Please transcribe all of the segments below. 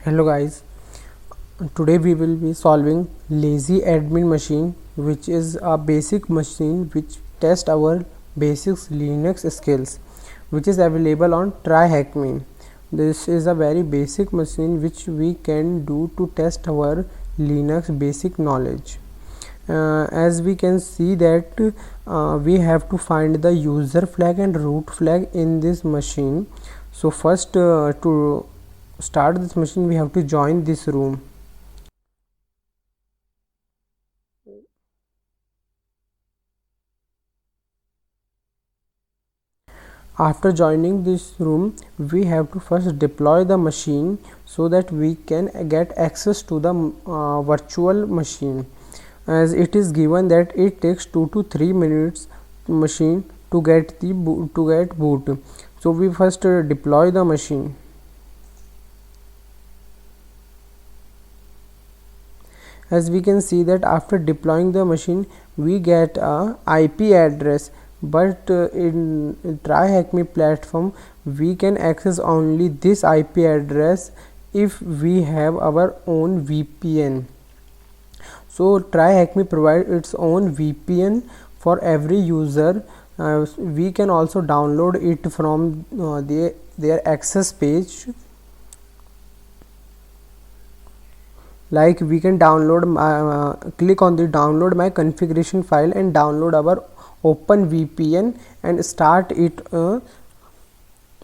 Hello guys, today we will be solving lazy admin machine, which is a basic machine which test our basics Linux skills, which is available on TryHackMe. This is a very basic machine which we can do to test our Linux basic knowledge. As we can see that we have to find the user flag and root flag in this machine. So first, to start this machine, we have to join this room. After joining this room, we have to first deploy the machine so that we can get access to the virtual machine, as it is given that it takes 2 to 3 minutes machine to get boot. So we first deploy the machine. As we can see that after deploying the machine, we get a IP address, but in TryHackMe platform we can access only this IP address if we have our own VPN. So TryHackMe provides its own VPN for every user. We can also download it from their access page. Like we can download click on the download my configuration file and download our OpenVPN and start it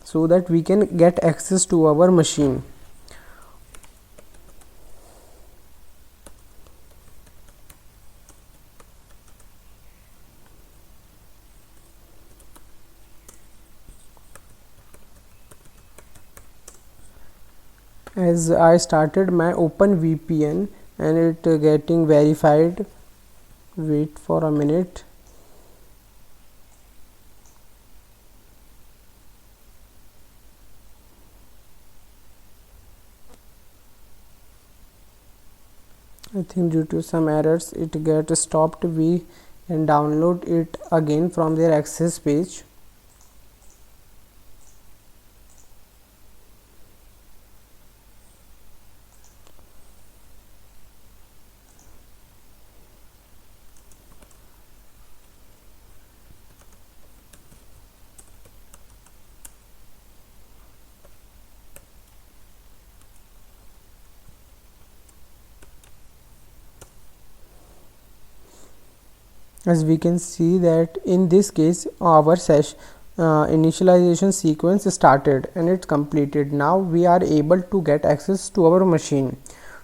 so that we can get access to our machine. As I started my OpenVPN and it getting verified. Wait for a minute. I think due to some errors it get stopped. We can download it again from their access page. As we can see that in this case our initialization sequence started and it's completed. Now we are able to get access to our machine.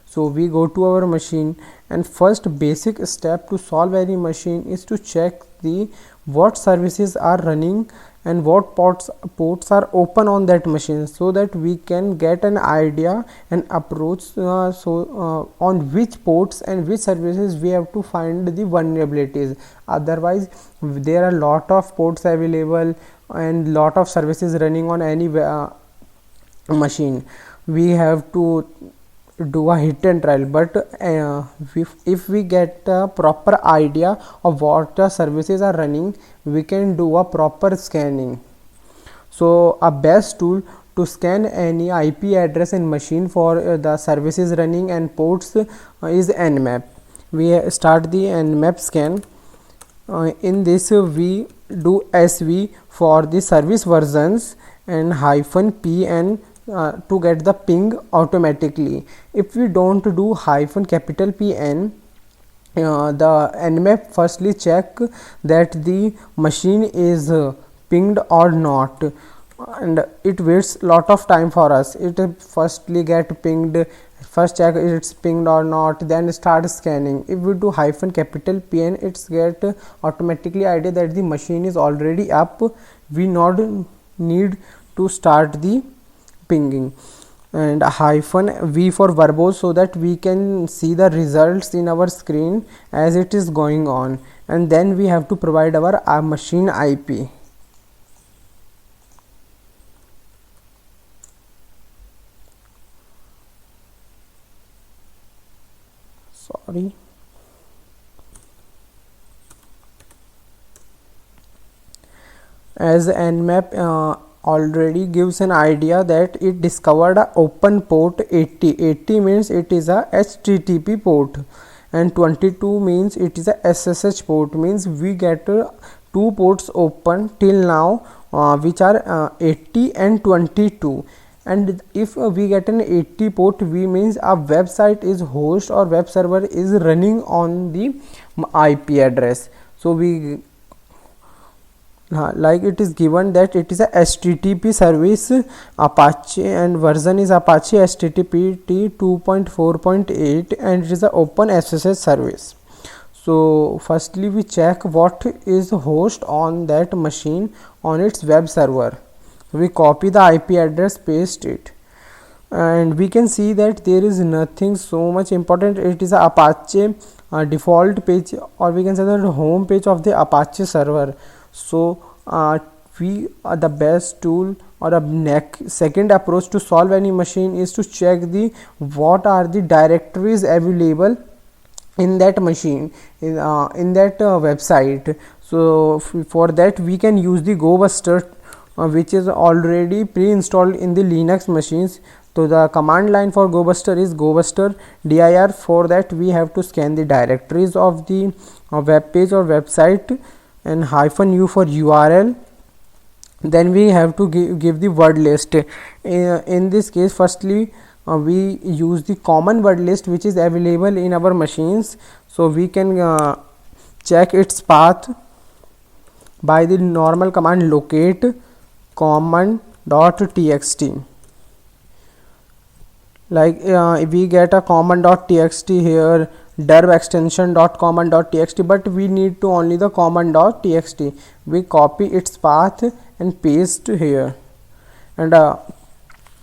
So we go to our machine, and first basic step to solve any machine is to check the what services are running and what ports are open on that machine, so that we can get an idea and approach on which ports and which services we have to find the vulnerabilities. Otherwise there are lot of ports available and lot of services running on any machine. We have to do a hit and trial, but if we get a proper idea of what the services are running, we can do a proper scanning. So a best tool to scan any IP address in machine for the services running and ports is Nmap. We start the Nmap scan. In this we do SV for the service versions and -pn to get the ping automatically. If we don't do -PN, the Nmap firstly check that the machine is pinged or not, and it waits lot of time for us. It firstly get pinged, first check it's pinged or not, then start scanning. If we do -PN, it's get automatically idea that the machine is already up. We not need to start the pinging. And -v for verbose, so that we can see the results in our screen as it is going on, and then we have to provide our machine IP. Sorry. As Nmap already gives an idea that it discovered a open port 80. 80 means it is a HTTP port, and 22 means it is a SSH port, means we get two ports open till now, which are 80 and 22. And if we get an 80 port, we means a website is host or web server is running on the IP address. So we like it is given that it is a HTTP service Apache, and version is Apache HTTP 2.4.8, and it is a open SSH service. So firstly we check what is host on that machine on its web server. We copy the IP address, paste it, and we can see that there is nothing so much important. It is a Apache default page, or we can say that home page of the Apache server. So we the best tool or a second approach to solve any machine is to check the what are the directories available in that machine, in that website. So for that we can use the GoBuster, which is already pre-installed in the Linux machines. So the command line for GoBuster is GoBuster dir. For that we have to scan the directories of the web page or website, and -u for URL. Then we have to give the word list. In this case, firstly we use the common word list which is available in our machines. So we can check its path by the normal command locate common.txt. Like we get a common.txt here, derb extension.common.txt, but we need to only the common.txt. We copy its path and paste here, and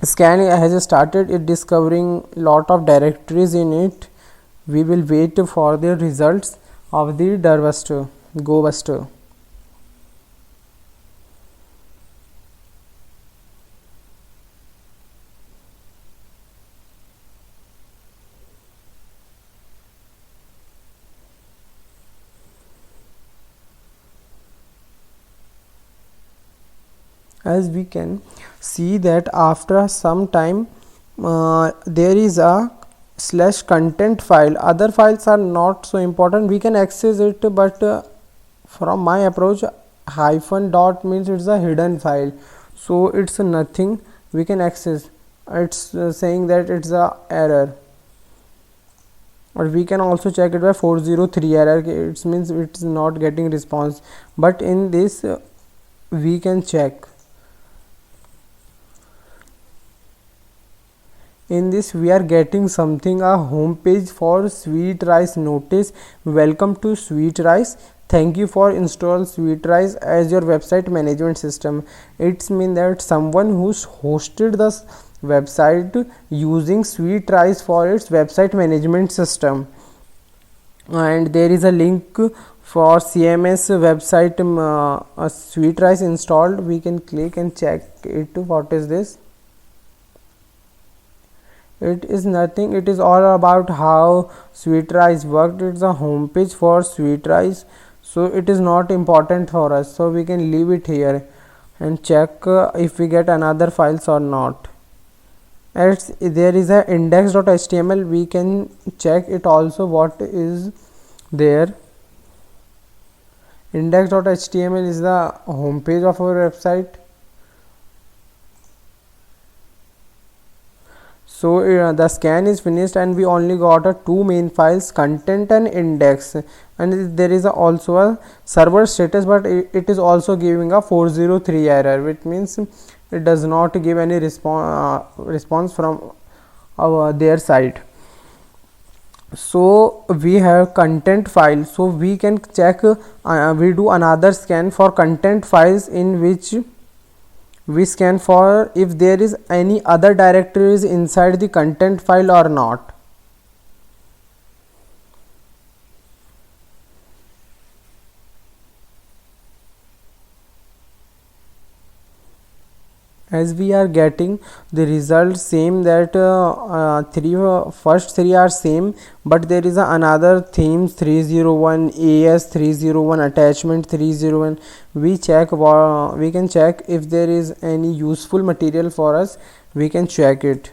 scan has started. It discovering lot of directories in it. We will wait for the results of the GoBuster. As we can see that after some time there is a /content file. Other files are not so important, we can access it, but from my approach, -dot means it's a hidden file, so it's nothing we can access. It's saying that it's a error, or we can also check it by 403 error. It means it's not getting response, but in this we can check. In this we are getting something, a home page for SweetRice notice. Welcome to SweetRice. Thank you for install SweetRice as your website management system. It's mean that someone who's hosted this website using SweetRice for its website management system. And there is a link for CMS website SweetRice installed. We can click and check it. What is this? It is nothing. It is all about how SweetRice worked. It's a home page for SweetRice, so it is not important for us, so we can leave it here and check if we get another files or not. As there is a index.html, we can check it also what is there. Index.html is the home page of our website. So the scan is finished, and we only got two main files, content and index, and there is also a server status, but it is also giving a 403 error, which means it does not give any response from their side. So we have content file, so we can check, we do another scan for content files, in which we scan for if there is any other directories inside the content file or not. as we are getting the result same, that first three are same, but there is another theme 301 as 301 attachment 301. We can check if there is any useful material for us. We can check it,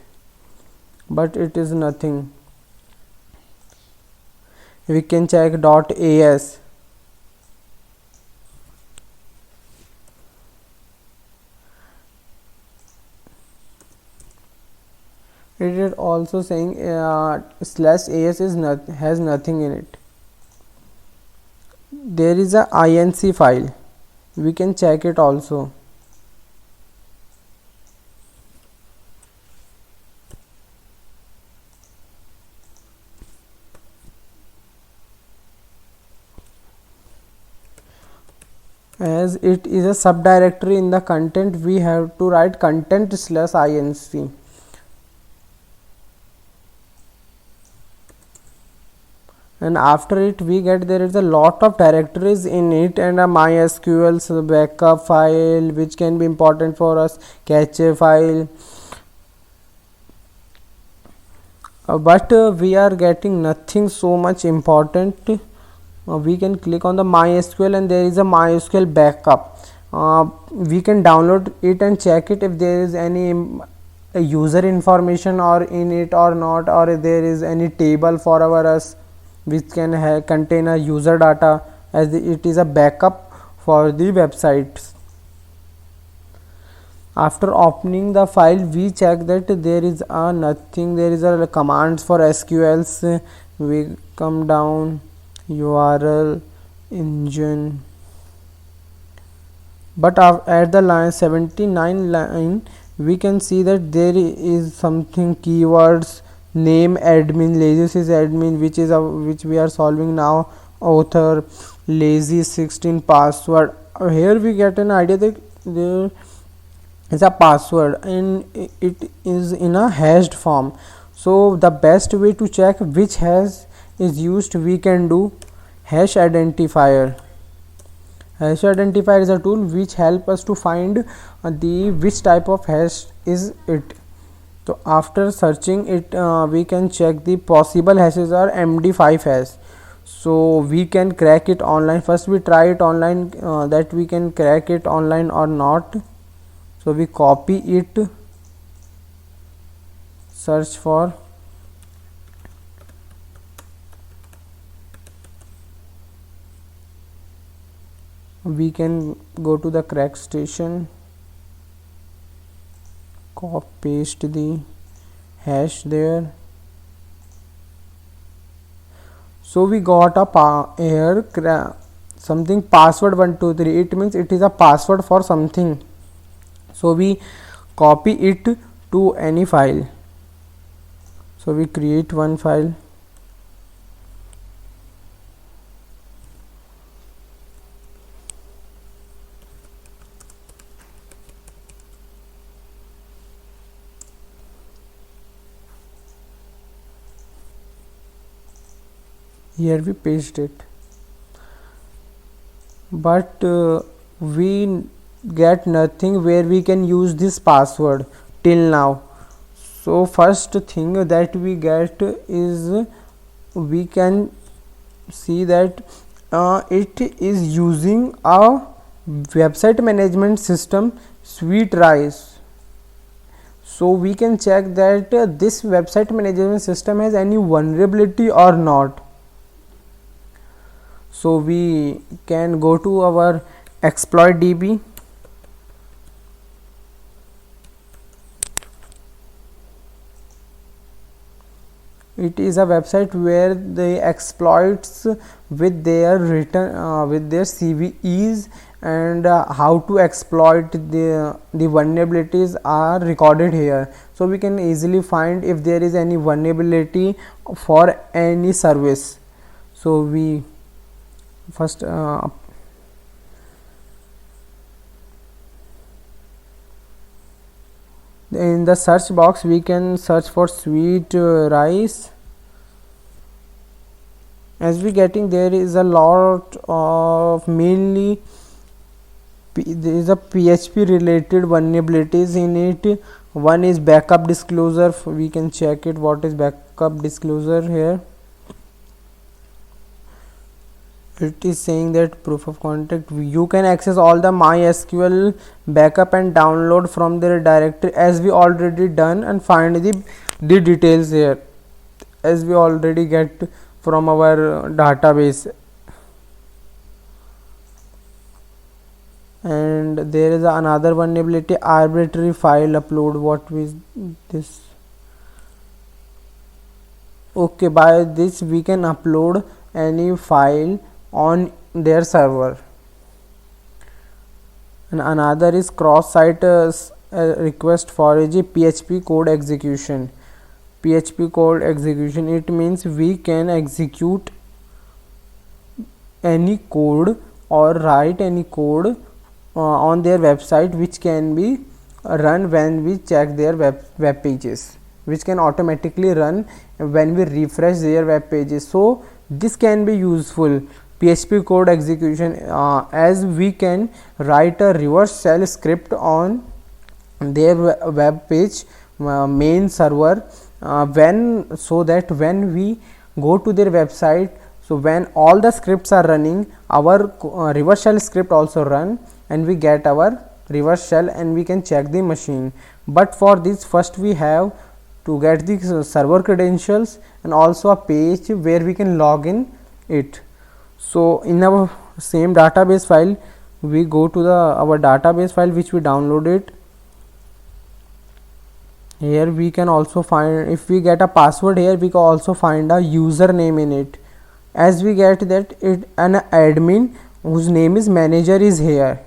but it is nothing. We can check .as. It is also saying /as is has nothing in it. There is a inc file. We can check it also. As it is a subdirectory in the content, we have to write content/inc. And after it we get there is a lot of directories in it, and a MySQL backup file which can be important for us, cache file, but we are getting nothing so much important. We can click on the MySQL and there is a MySQL backup. We can download it and check it if there is any user information or in it or not, or if there is any table for us which can contain a user data, as it is a backup for the websites. After opening the file, we check that there is nothing. There is a commands for SQLs. We come down, URL engine, but at the line 79 line we can see that there is something keywords, name admin, lazy is admin, which we are solving now, author, lazy 16, password. Here we get an idea that there is a password and it is in a hashed form. So the best way to check which hash is used, we can do hash identifier. Hash identifier is a tool which help us to find the which type of hash is it. So after searching it, we can check the possible hashes are MD5 hash. So we can crack it online. First we try it online, that we can crack it online or not. So we copy it, search for, we can go to the crack station, copy paste the hash there. So we got a here something password 123. It means it is a password for something. So we copy it to any file. So we create one file. Here we paste it, but we get nothing where we can use this password till now. So first thing that we get is, we can see that it is using a website management system, SweetRise. So we can check that this website management system has any vulnerability or not. So we can go to our exploit DB. It is a website where the exploits with their written with their CVEs and how to exploit the vulnerabilities are recorded here. So we can easily find if there is any vulnerability for any service. So we first in the search box we can search for SweetRise. As we getting, there is a lot of mainly there is a PHP related vulnerabilities in it. One is backup disclosure. We can check it. What is backup disclosure here? It is saying that proof of contact, you can access all the MySQL backup and download from their directory, as we already done, and find the details here as we already get from our database. And there is another vulnerability, arbitrary file upload. What is this? Okay, by this we can upload any file on their server. And another is cross-site request for a PHP code execution. PHP code execution, it means we can execute any code or write any code on their website, which can be run when we check their web pages, which can automatically run when we refresh their web pages. So this can be useful, PHP code execution, as we can write a reverse shell script on their web page main server, so that when we go to their website, so when all the scripts are running, our reverse shell script also run, and we get our reverse shell and we can check the machine. But for this, first we have to get the server credentials and also a page where we can log in it. So in our same database file, we go to our database file which we downloaded. Here we can also find, if we get a password here, we can also find a username in it, as we get that an admin whose name is manager is here.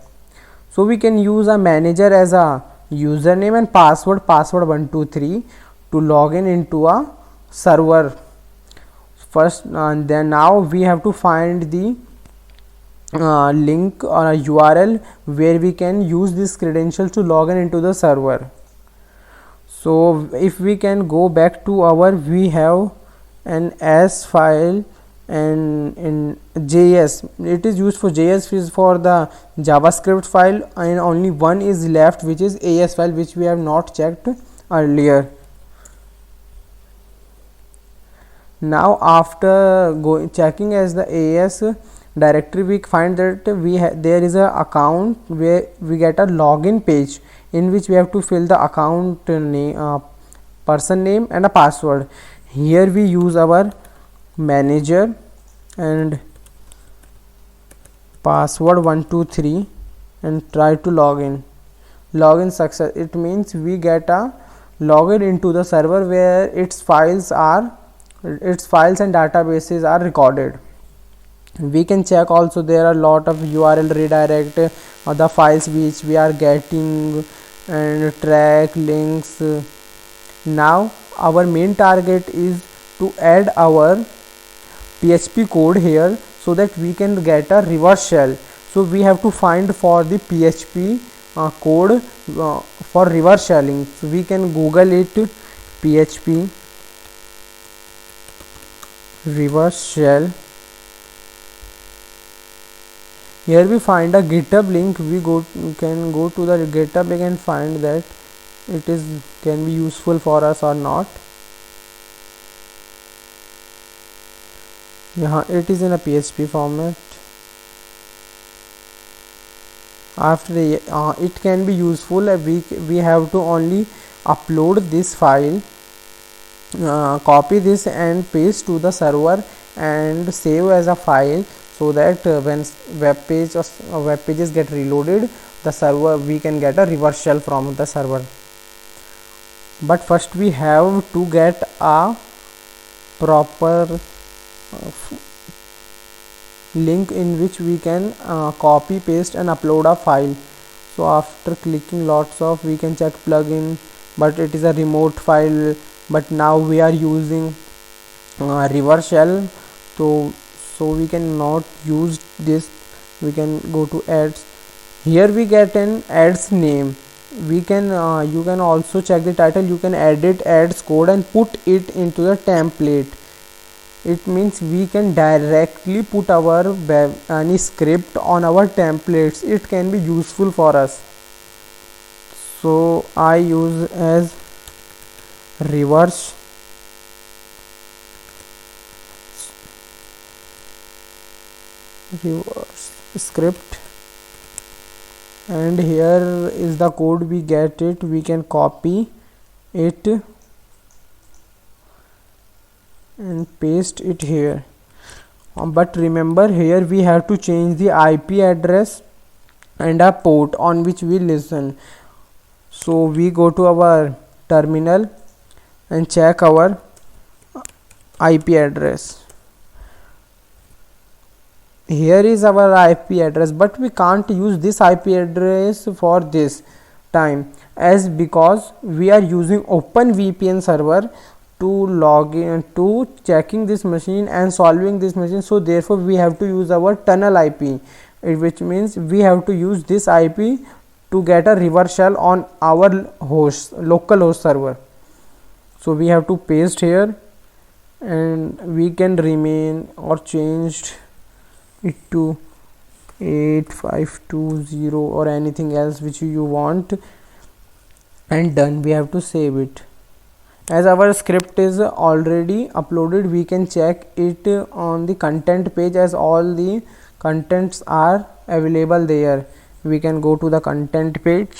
So we can use a manager as a username and password 123 to log in into a server. First, then now we have to find the link or a URL where we can use this credentials to log in into the server. So if we can go back to our, we have an S file and in JS, it is used for JS is for the JavaScript file, and only one is left, which is AS file, which we have not checked earlier. Now after checking as the AS directory, we find that there is a account where we get a login page in which we have to fill the account name, person name and a password. Here we use our manager and password 123 and try to log in. Login success, it means we get a login into the server where its files and databases are recorded. We can check also, there are a lot of URL redirect the files which we are getting and track links. Now our main target is to add our PHP code here so that we can get a reverse shell. So we have to find for the PHP code for reverse shelling. So we can Google it, PHP reverse shell. Here we find a GitHub link. We can go to the GitHub link and find that it can be useful for us or not. Yeah, it is in a PHP format. After it can be useful, we have to only upload this file, copy this and paste to the server and save as a file, so that when web pages get reloaded, the server, we can get a reverse shell from the server. But first we have to get a proper link in which we can copy, paste and upload a file. So after clicking lots of, we can check plugin, but it is a remote file. But now we are using reverse shell, so we can not use this. We can go to ads. Here we get an ads name. We can you can also check the title. You can edit ads code and put it into the template. It means we can directly put our any script on our templates. It can be useful for us. So I use as reverse script, and here is the code. We get it, we can copy it and paste it here. But remember, here we have to change the IP address and a port on which we listen. So we go to our terminal and check our IP address. Here is our IP address, but we can't use this IP address for this time, as because we are using OpenVPN server to log in to checking this machine and solving this machine. So therefore we have to use our tunnel IP, which means we have to use this IP to get a reverse shell on our host, local host server. So we have to paste here, and we can remain or changed it to 8520 or anything else which you want, and done. We have to save it. As our script is already uploaded, we can check it on the content page, as all the contents are available there. We can go to the content page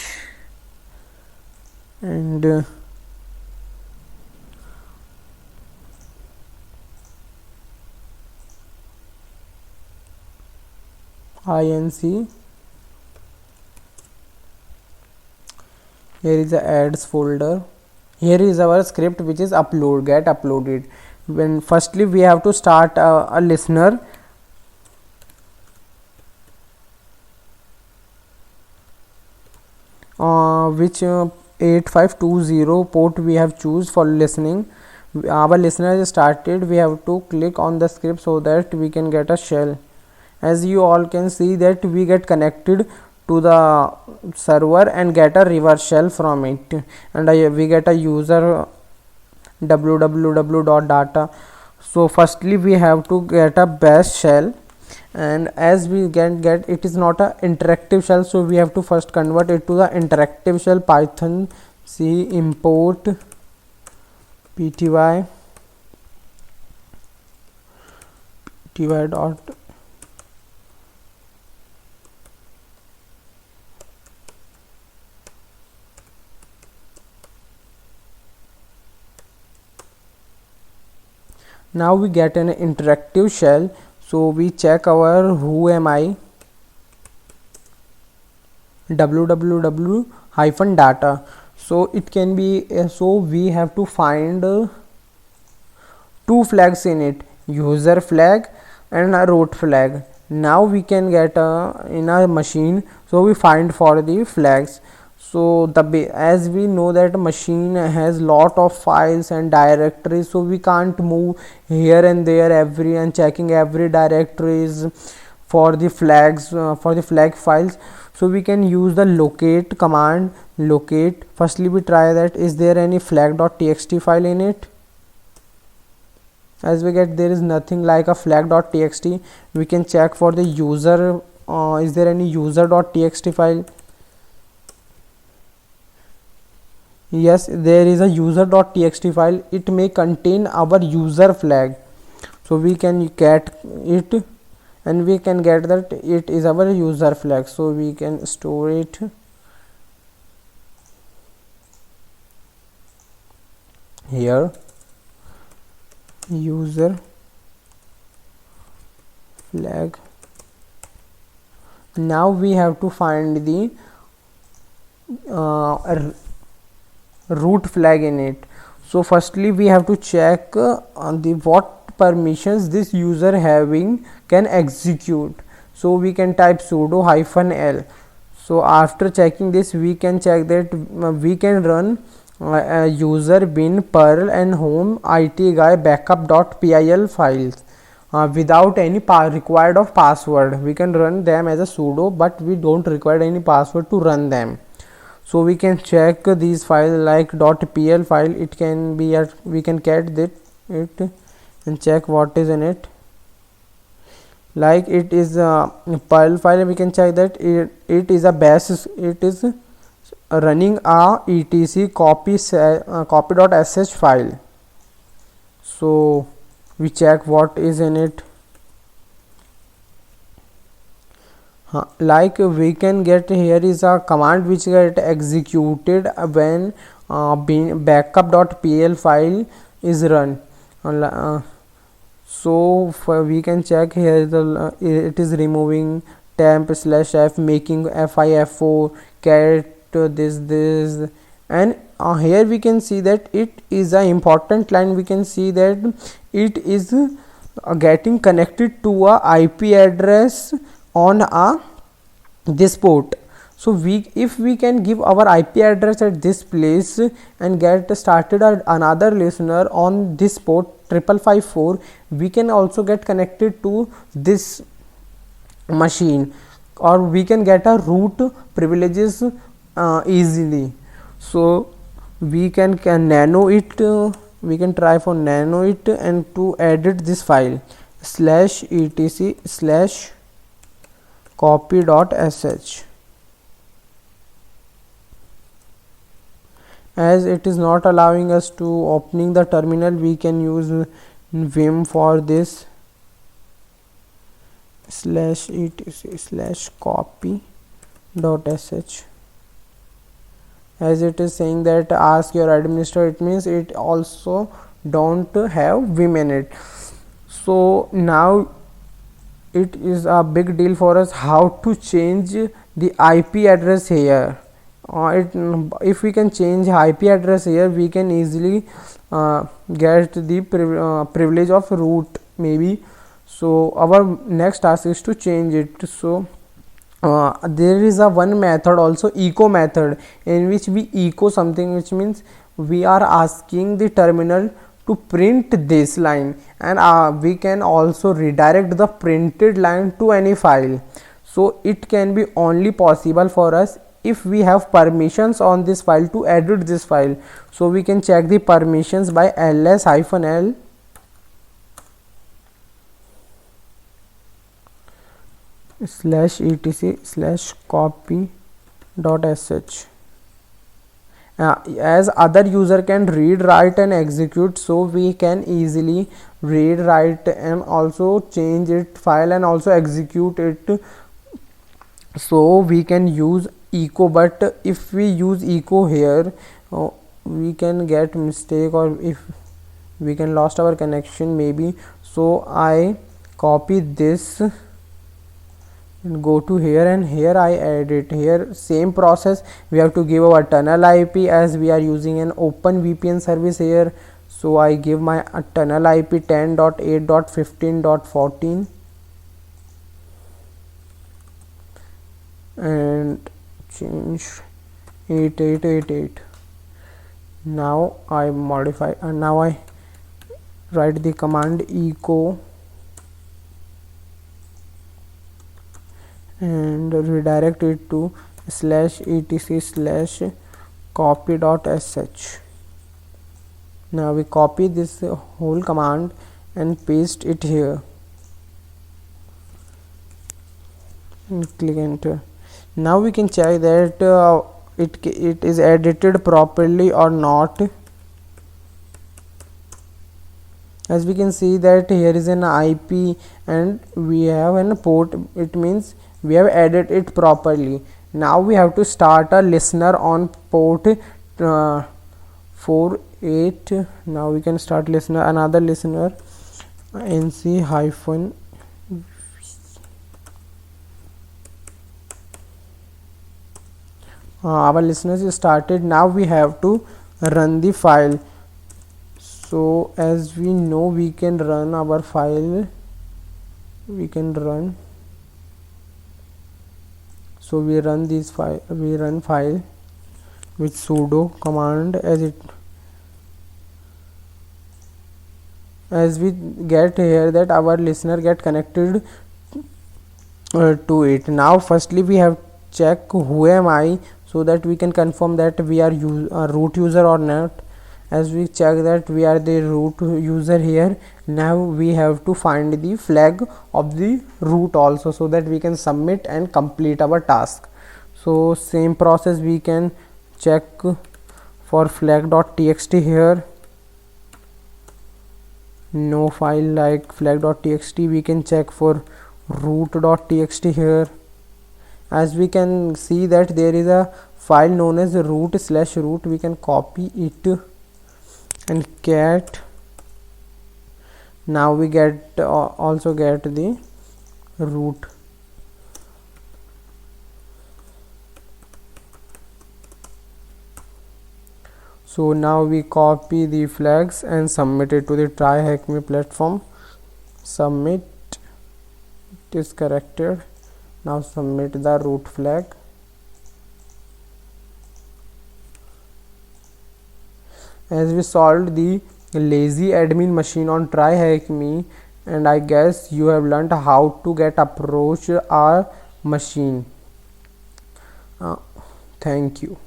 and INC. Here is the ads folder. Here is our script which is get uploaded. When firstly we have to start a listener. Which 8520 port we have choose for listening. Our listener is started. We have to click on the script so that we can get a shell. As you all can see that we get connected to the server and get a reverse shell from it, and we get a user www.data. So firstly we have to get a bash shell, and as we get it is not a interactive shell, so we have to first convert it to the interactive shell. Python c import pty dot now we get an interactive shell. So we check our who am I www-data. So it can be so we have to find two flags in it, user flag and a root flag. Now we can get in our machine, so we find for the flags. So as we know that machine has lot of files and directories, so we can't move here and there and checking every directories for the flags for the flag files. So we can use the locate command. Locate, firstly we try that is there any flag.txt file in it. As we get there is nothing like a flag.txt. We can check for the user, is there any user.txt file. Yes, there is a user.txt file. It may contain our user flag, so we can get it and we can get that it is our user flag, so we can store it here, user flag. Now we have to find the root flag in it. So firstly we have to check on the what permissions this user having can execute. So we can type sudo -l. So after checking this, we can check that we can run user bin perl and home it guy backup.pil files without any required of password. We can run them as a sudo, but we don't require any password to run them. So we can check these files like .pl file. It can be we can get it and check what is in it. Like it is a Perl file, we can check that it is a bash, it is running a etc copy.sh file. So we check what is in it. Like we can get, here is a command which get executed when backup.pl file is run. So we can check here the it is removing temp/f, making fi4 cat this, and here we can see that it is a important line. We can see that it is getting connected to a IP address on this port. So if we can give our IP address at this place and get started another listener on this port 5554, we can also get connected to this machine, or we can get a root privileges easily. So we can nano it, we can try for nano it and to edit this file /etc/copy.sh. as it is not allowing us to opening the terminal, we can use vim for this /etc/copy.sh. as it is saying that ask your administrator, it means it also don't have vim in it. So now it is a big deal for us how to change the IP address here. If we can change IP address here, we can easily get the privilege of root maybe. So our next task is to change it. So there is a one method also, echo method, in which we echo something, which means we are asking the terminal to print this line, and we can also redirect the printed line to any file. So it can be only possible for us if we have permissions on this file to edit this file. So we can check the permissions by ls-l /etc/copy.sh. As other user can read, write and execute, so we can easily read, write and also change it file and also execute it. So we can use echo, but if we use echo here, we can get mistake, or if we can lost our connection maybe. So I copy this and go to here, and here I add it. Here same process, we have to give our tunnel IP, as we are using an open VPN service here. So I give my tunnel IP 10.8.15.14 and change 8888. now I modify, and now I write the command echo and redirect it to /etc/copy.sh. now we copy this whole command and paste it here and click enter. Now we can check that it is edited properly or not. As we can see that here is an IP and we have an port, it means we have added it properly. Now we have to start a listener on port 48. Now we can start listener, another listener, nc hyphen our listeners is started. Now we have to run the file. So as we know, we can run our file, we can run. So we run this file, we run file with sudo command, as we get here that our listener get connected to it. Now firstly we have check who am I, so that we can confirm that we are root user or not. As we check that we are the root user here, Now we have to find the flag of the root also, so that we can submit and complete our task. So same process we can check for flag.txt here. No file like flag.txt. We can check for root.txt here. As we can see that there is a file known as root/root. We can copy it and cat. Now we get also get the root. So now we copy the flags and submit it to the Try Hack Me platform. Submit. It is corrected. Now submit the root flag. As we solved the lazy admin machine on Try Hack Me, and I guess you have learned how to get approach our machine. Thank you.